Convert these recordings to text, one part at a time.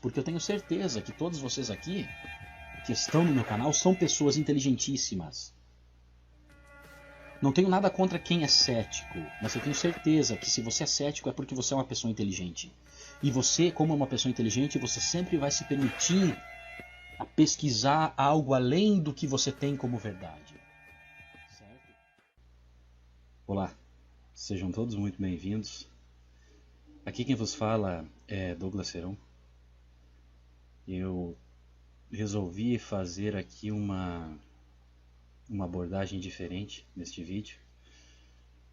porque eu tenho certeza que todos vocês aqui que estão no meu canal são pessoas inteligentíssimas. Não tenho nada contra quem é cético, mas eu tenho certeza que se você é cético é porque você é uma pessoa inteligente. E você, como uma pessoa inteligente, você sempre vai se permitir a pesquisar algo além do que você tem como verdade. Certo? Olá, sejam todos muito bem-vindos. Aqui quem vos fala é Douglas Serão. Eu resolvi fazer aqui uma abordagem diferente neste vídeo,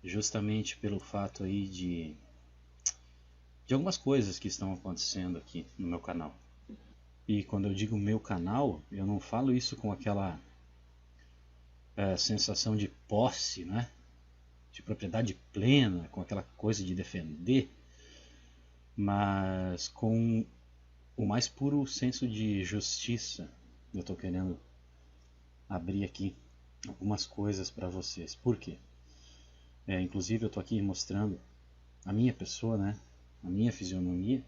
justamente pelo fato aí de algumas coisas que estão acontecendo aqui no meu canal. E quando eu digo meu canal, eu não falo isso com aquela sensação de posse, né? De propriedade plena, com aquela coisa de defender, mas com o mais puro senso de justiça. Eu estou querendo abrir aqui algumas coisas para vocês. Por quê? Inclusive eu estou aqui mostrando a minha pessoa, né? A minha fisionomia.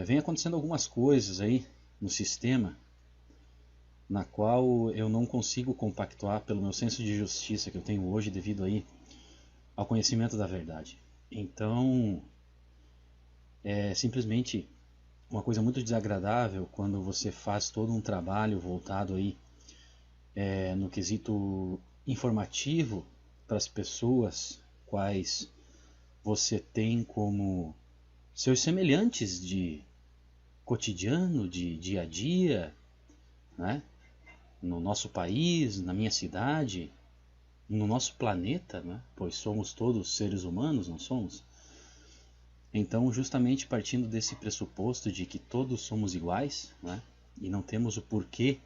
Vem acontecendo algumas coisas aí no sistema na qual eu não consigo compactuar pelo meu senso de justiça que eu tenho hoje devido aí ao conhecimento da verdade. Então é simplesmente uma coisa muito desagradável quando você faz todo um trabalho voltado aí no quesito informativo para as pessoas quais você tem como seus semelhantes de cotidiano, de dia a dia, né? No nosso país, na minha cidade, no nosso planeta, né? Pois somos todos seres humanos, não somos? Então, justamente partindo desse pressuposto de que todos somos iguais, né? E não temos o porquê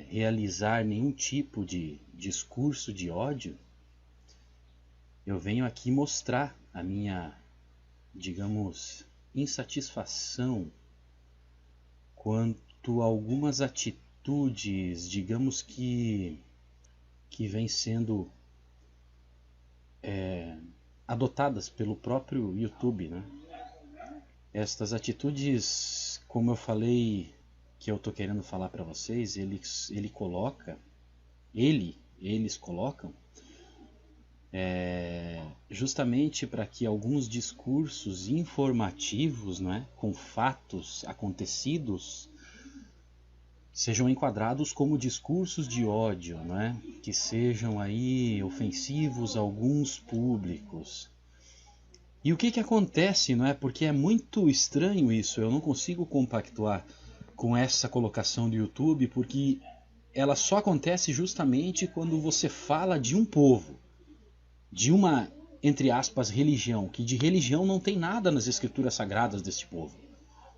realizar nenhum tipo de discurso de ódio, eu venho aqui mostrar a minha, digamos, insatisfação quanto a algumas atitudes, digamos que vêm sendo adotadas pelo próprio YouTube, né? Estas atitudes, como eu falei, que eu estou querendo falar para vocês, eles colocam justamente para que alguns discursos informativos, não é, com fatos acontecidos, sejam enquadrados como discursos de ódio, não é, que sejam aí ofensivos a alguns públicos. E o que acontece, não é? Porque é muito estranho isso, eu não consigo compactuar com essa colocação do YouTube, porque ela só acontece justamente quando você fala de um povo, de uma, entre aspas, religião, que de religião não tem nada nas escrituras sagradas deste povo,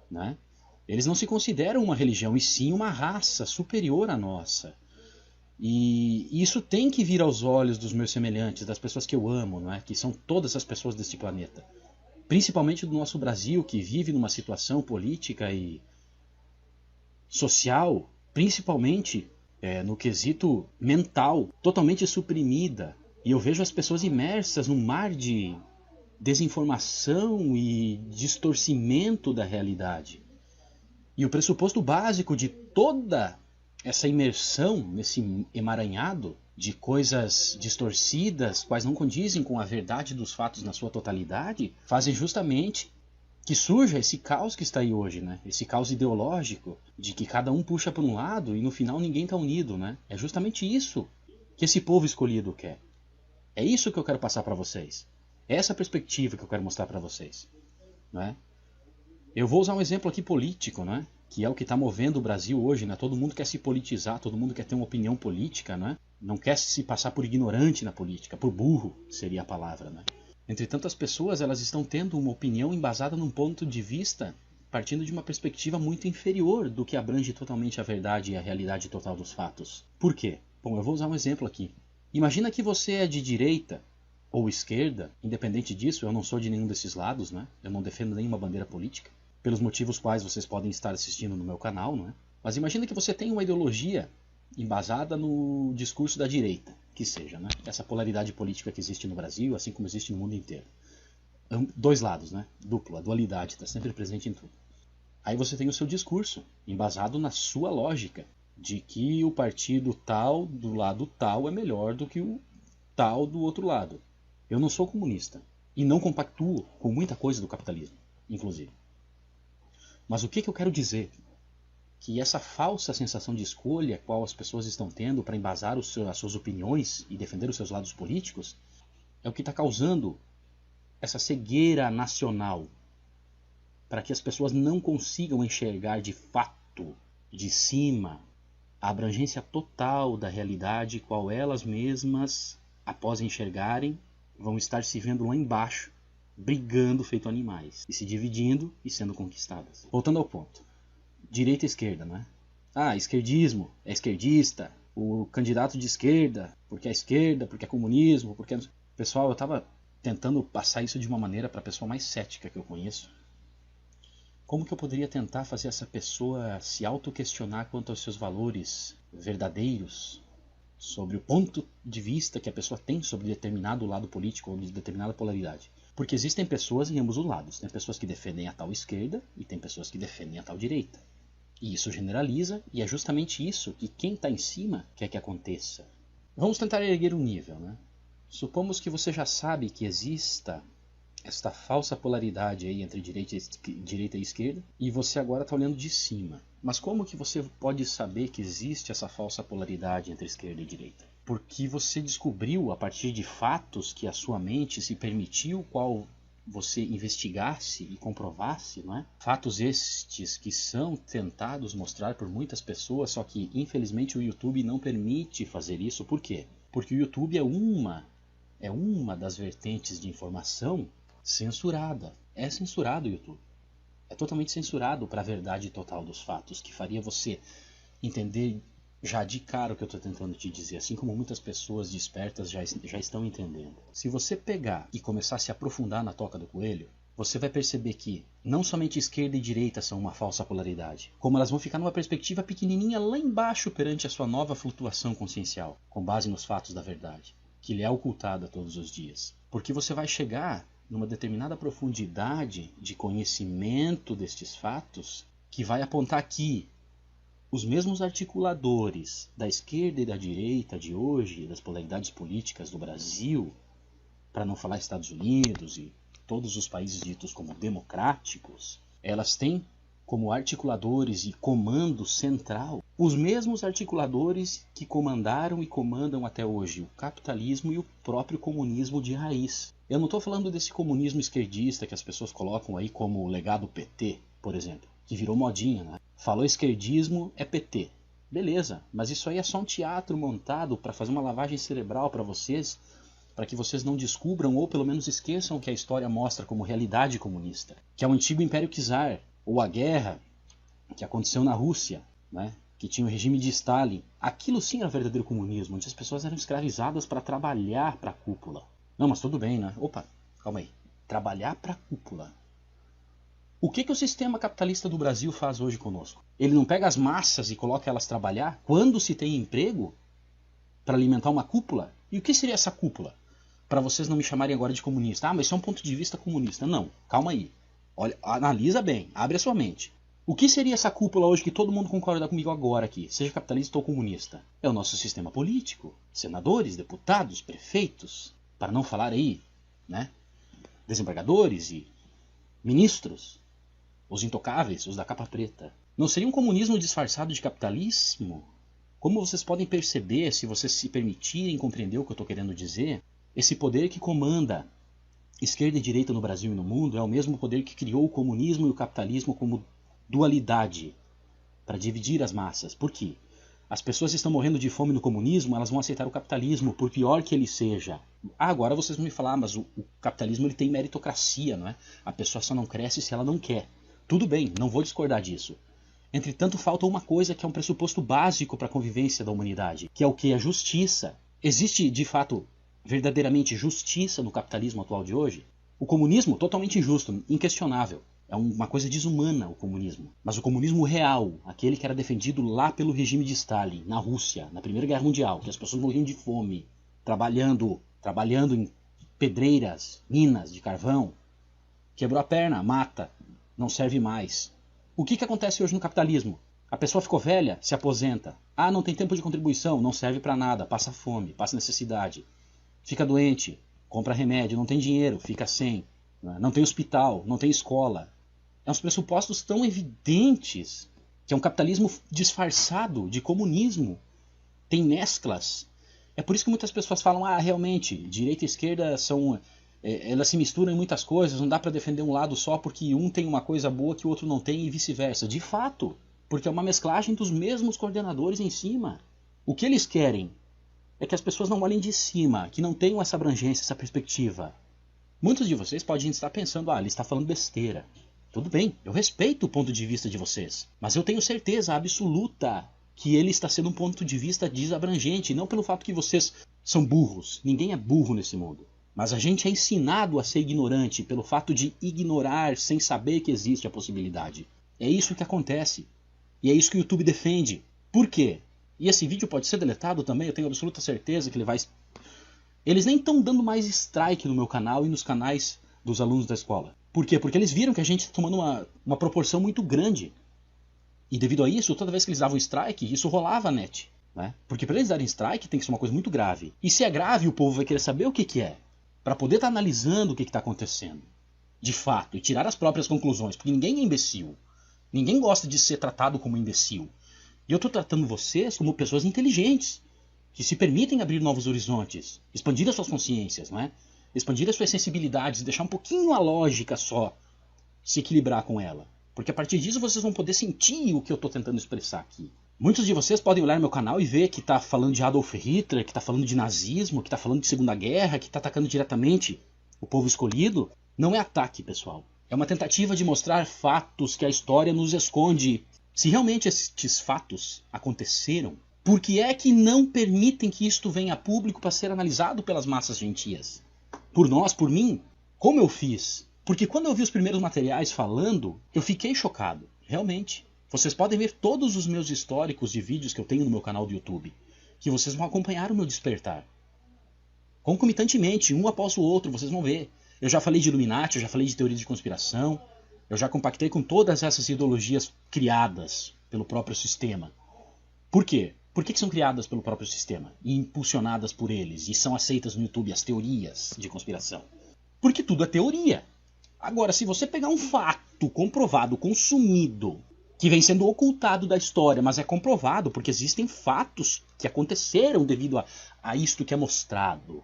né? Eles não se consideram uma religião, e sim uma raça superior à nossa. E isso tem que vir aos olhos dos meus semelhantes, das pessoas que eu amo, não é? Que são todas as pessoas deste planeta. Principalmente do nosso Brasil, que vive numa situação política e social, principalmente no quesito mental, totalmente suprimida. E eu vejo as pessoas imersas num mar de desinformação e distorcimento da realidade. E o pressuposto básico de toda essa imersão nesse emaranhado de coisas distorcidas, quais não condizem com a verdade dos fatos na sua totalidade, fazem justamente que surja esse caos que está aí hoje, né? Esse caos ideológico, de que cada um puxa para um lado e no final ninguém está unido, né? É justamente isso que esse povo escolhido quer. É isso que eu quero passar para vocês. É essa perspectiva que eu quero mostrar para vocês, não é? Eu vou usar um exemplo aqui político, né? Que é o que está movendo o Brasil hoje, né? Todo mundo quer se politizar, todo mundo quer ter uma opinião política, né? Não quer se passar por ignorante na política, por burro seria a palavra, né? Entretanto, as pessoas elas estão tendo uma opinião embasada num ponto de vista partindo de uma perspectiva muito inferior do que abrange totalmente a verdade e a realidade total dos fatos. Por quê? Bom, eu vou usar um exemplo aqui. Imagina que você é de direita ou esquerda, independente disso, eu não sou de nenhum desses lados, né? Eu não defendo nenhuma bandeira política, pelos motivos quais vocês podem estar assistindo no meu canal, não é? Mas imagina que você tem uma ideologia embasada no discurso da direita, que seja, né? Essa polaridade política que existe no Brasil, assim como existe no mundo inteiro. Dois lados, né? Duplo, a dualidade está sempre presente em tudo. Aí você tem o seu discurso, embasado na sua lógica, de que o partido tal, do lado tal, é melhor do que o tal do outro lado. Eu não sou comunista, e não compactuo com muita coisa do capitalismo, inclusive. Mas o que eu quero dizer? Que essa falsa sensação de escolha, qual as pessoas estão tendo para embasar as suas opiniões e defender os seus lados políticos, é o que está causando essa cegueira nacional, para que as pessoas não consigam enxergar de fato, de cima, a abrangência total da realidade, qual elas mesmas, após enxergarem, vão estar se vendo lá embaixo, brigando feito animais, e se dividindo e sendo conquistadas. Voltando ao ponto. Direita e esquerda, não é? Ah, esquerdismo, é esquerdista, o candidato de esquerda, porque é esquerda, porque é comunismo, porque... Pessoal, eu estava tentando passar isso de uma maneira para a pessoa mais cética que eu conheço. Como que eu poderia tentar fazer essa pessoa se auto-questionar quanto aos seus valores verdadeiros, sobre o ponto de vista que a pessoa tem sobre determinado lado político ou de determinada polaridade? Porque existem pessoas em ambos os lados. Tem pessoas que defendem a tal esquerda e tem pessoas que defendem a tal direita. E isso generaliza, e é justamente isso que quem está em cima quer que aconteça. Vamos tentar erguer um nível, né? Supomos que você já sabe que exista esta falsa polaridade aí entre direita e esquerda, e você agora está olhando de cima. Mas como que você pode saber que existe essa falsa polaridade entre esquerda e direita? Porque você descobriu, a partir de fatos que a sua mente se permitiu, qual você investigasse e comprovasse, não é? Fatos estes que são tentados mostrar por muitas pessoas, só que infelizmente o YouTube não permite fazer isso. Por quê? Porque o YouTube é uma das vertentes de informação censurada. É censurado o YouTube. É totalmente censurado para a verdade total dos fatos, que faria você entender já de cara o que eu estou tentando te dizer, assim como muitas pessoas despertas já estão entendendo. Se você pegar e começar a se aprofundar na toca do coelho, você vai perceber que não somente esquerda e direita são uma falsa polaridade, como elas vão ficar numa perspectiva pequenininha lá embaixo perante a sua nova flutuação consciencial, com base nos fatos da verdade, que lhe é ocultada todos os dias. Porque você vai chegar numa determinada profundidade de conhecimento destes fatos que vai apontar que os mesmos articuladores da esquerda e da direita de hoje, das polaridades políticas do Brasil, para não falar Estados Unidos e todos os países ditos como democráticos, elas têm como articuladores e comando central os mesmos articuladores que comandaram e comandam até hoje o capitalismo e o próprio comunismo de raiz. Eu não estou falando desse comunismo esquerdista que as pessoas colocam aí como o legado PT, por exemplo, que virou modinha, né? Falou esquerdismo, é PT. Beleza, mas isso aí é só um teatro montado para fazer uma lavagem cerebral para vocês, para que vocês não descubram ou pelo menos esqueçam o que a história mostra como realidade comunista, que é o antigo Império Czar, ou a guerra que aconteceu na Rússia, né? Que tinha o regime de Stalin. Aquilo sim era verdadeiro comunismo, onde as pessoas eram escravizadas para trabalhar para a cúpula. Não, mas tudo bem, né? Opa, calma aí. Trabalhar para a cúpula. O que o sistema capitalista do Brasil faz hoje conosco? Ele não pega as massas e coloca elas trabalhar quando se tem emprego para alimentar uma cúpula? E o que seria essa cúpula? Para vocês não me chamarem agora de comunista. Ah, mas isso é um ponto de vista comunista. Não, calma aí. Olha, analisa bem, abre a sua mente. O que seria essa cúpula hoje que todo mundo concorda comigo agora aqui, seja capitalista ou comunista? É o nosso sistema político. Senadores, deputados, prefeitos, para não falar aí, né? Desembargadores e ministros. Os intocáveis, os da capa preta. Não seria um comunismo disfarçado de capitalismo? Como vocês podem perceber, se vocês se permitirem compreender o que eu estou querendo dizer, esse poder que comanda esquerda e direita no Brasil e no mundo é o mesmo poder que criou o comunismo e o capitalismo como dualidade para dividir as massas. Por quê? As pessoas estão morrendo de fome no comunismo, elas vão aceitar o capitalismo, por pior que ele seja. Agora vocês vão me falar, mas o capitalismo ele tem meritocracia, não é? A pessoa só não cresce se ela não quer. Tudo bem, não vou discordar disso. Entretanto, falta uma coisa que é um pressuposto básico para a convivência da humanidade, que é o que? A justiça. Existe, de fato, verdadeiramente justiça no capitalismo atual de hoje? O comunismo, totalmente injusto, inquestionável. É uma coisa desumana o comunismo. Mas o comunismo real, aquele que era defendido lá pelo regime de Stalin, na Rússia, na Primeira Guerra Mundial, que as pessoas morriam de fome, trabalhando em pedreiras, minas de carvão, quebrou a perna, mata, não serve mais. O que acontece hoje no capitalismo? A pessoa ficou velha, se aposenta. Ah, não tem tempo de contribuição, não serve para nada, passa fome, passa necessidade. Fica doente, compra remédio, não tem dinheiro, fica sem. Não tem hospital, não tem escola. É uns pressupostos tão evidentes que é um capitalismo disfarçado de comunismo. Tem mesclas. É por isso que muitas pessoas falam, realmente, direita e esquerda elas se misturam em muitas coisas, não dá para defender um lado só porque um tem uma coisa boa que o outro não tem e vice-versa. De fato, porque é uma mesclagem dos mesmos coordenadores em cima. O que eles querem é que as pessoas não olhem de cima, que não tenham essa abrangência, essa perspectiva. Muitos de vocês podem estar pensando, ele está falando besteira. Tudo bem, eu respeito o ponto de vista de vocês, mas eu tenho certeza absoluta que ele está sendo um ponto de vista desabrangente, não pelo fato que vocês são burros. Ninguém é burro nesse mundo. Mas a gente é ensinado a ser ignorante pelo fato de ignorar sem saber que existe a possibilidade. É isso que acontece. E é isso que o YouTube defende. Por quê? E esse vídeo pode ser deletado também, eu tenho absoluta certeza que ele vai... Eles nem estão dando mais strike no meu canal e nos canais dos alunos da escola. Por quê? Porque eles viram que a gente está tomando uma proporção muito grande. E devido a isso, toda vez que eles davam strike, isso rolava na net. Né? Porque para eles darem strike tem que ser uma coisa muito grave. E se é grave, o povo vai querer saber o que é. Para poder estar analisando o que está acontecendo. De fato, e tirar as próprias conclusões. Porque ninguém é imbecil. Ninguém gosta de ser tratado como imbecil. E eu estou tratando vocês como pessoas inteligentes. Que se permitem abrir novos horizontes. Expandir as suas consciências, não é? Expandir as suas sensibilidades. Deixar um pouquinho a lógica só. Se equilibrar com ela. Porque a partir disso vocês vão poder sentir o que eu estou tentando expressar aqui. Muitos de vocês podem olhar meu canal e ver que está falando de Adolf Hitler, que está falando de nazismo, que está falando de Segunda Guerra, que está atacando diretamente o povo escolhido. Não é ataque, pessoal. É uma tentativa de mostrar fatos que a história nos esconde. Se realmente estes fatos aconteceram, por que é que não permitem que isto venha a público para ser analisado pelas massas gentias? Por nós, por mim? Como eu fiz? Porque quando eu vi os primeiros materiais falando, eu fiquei chocado. Realmente. Vocês podem ver todos os meus históricos de vídeos que eu tenho no meu canal do YouTube. Que vocês vão acompanhar o meu despertar. Concomitantemente, um após o outro, vocês vão ver. Eu já falei de Illuminati, eu já falei de teoria de conspiração. Eu já compactei com todas essas ideologias criadas pelo próprio sistema. Por quê? Por que são criadas pelo próprio sistema? E impulsionadas por eles? E são aceitas no YouTube as teorias de conspiração? Porque tudo é teoria. Agora, se você pegar um fato comprovado, consumido, que vem sendo ocultado da história, mas é comprovado porque existem fatos que aconteceram devido a isto que é mostrado.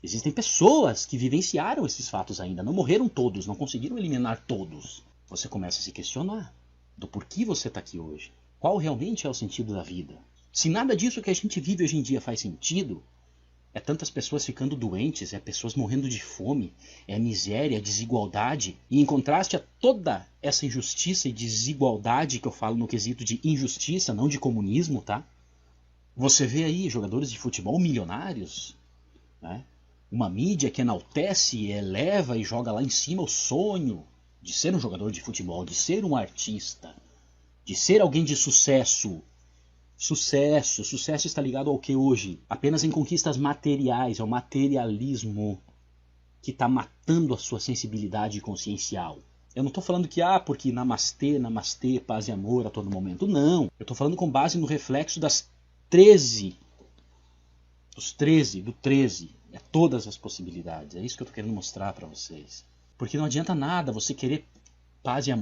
Existem pessoas que vivenciaram esses fatos ainda, não morreram todos, não conseguiram eliminar todos. Você começa a se questionar do porquê você está aqui hoje. Qual realmente é o sentido da vida? Se nada disso que a gente vive hoje em dia faz sentido, é tantas pessoas ficando doentes, é pessoas morrendo de fome, é miséria, é desigualdade. E em contraste a toda essa injustiça e desigualdade que eu falo no quesito de injustiça, não de comunismo, tá? Você vê aí jogadores de futebol milionários, né? Uma mídia que enaltece, eleva e joga lá em cima o sonho de ser um jogador de futebol, de ser um artista, de ser alguém de sucesso. Sucesso está ligado ao que hoje? Apenas em conquistas materiais, é o materialismo que está matando a sua sensibilidade consciencial. Eu não estou falando que, porque namastê, paz e amor a todo momento. Não, eu estou falando com base no reflexo do 13, é todas as possibilidades. É isso que eu estou querendo mostrar para vocês. Porque não adianta nada você querer paz e amor